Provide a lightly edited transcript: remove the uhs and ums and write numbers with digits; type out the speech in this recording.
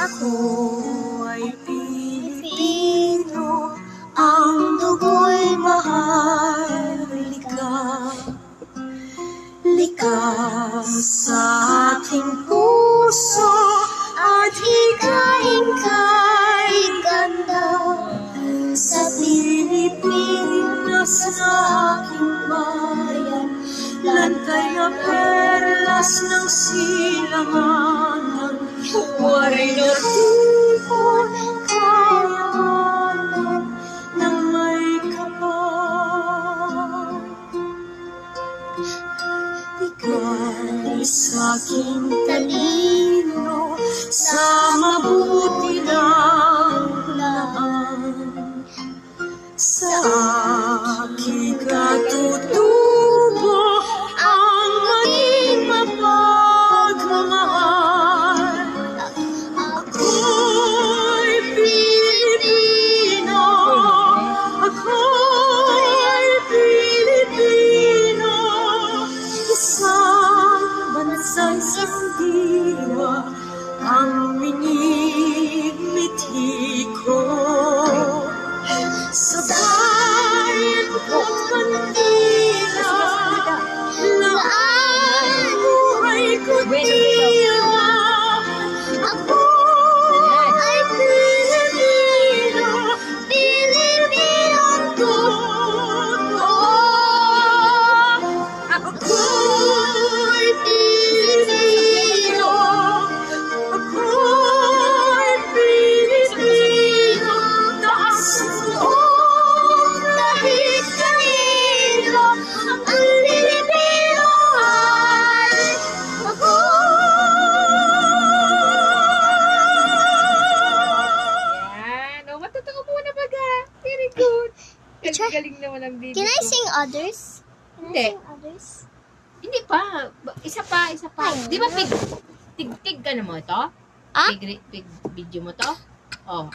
Ako ay Pilipino, ang dugo'y maharlika. Likas sa aking puso at hikain kay ganda. Sa Pilipinas na aking bayan, lantay na perlas ng silanganan. Waray na tipon, kayamanan ng may kapal. Ika'y sa'king talino sa mabuti ng laan. Sa aking katutubo ang maging mapagmamahal. Ako'y Pilipino, ako'y Pilipino, isang bansang sandiwa ang minimiti ko. Sa bayan ko't Manila, na ang buhay ko't tila. Ako ay Pilipino, Pilipinong totoo. Ako'y Pilipino, ako'y Pilipino, taas ang loob kahit kanino. Ang Pilipino ay ako. Yan. O, matuto ko muna baga. Very good. Teacher, Galing naman ang video Can I ko. sing others? Hindi. Others? Hindi pa. Isa pa. Di ba tig ka na mo ito? Ah? Pig video mo to? Oh.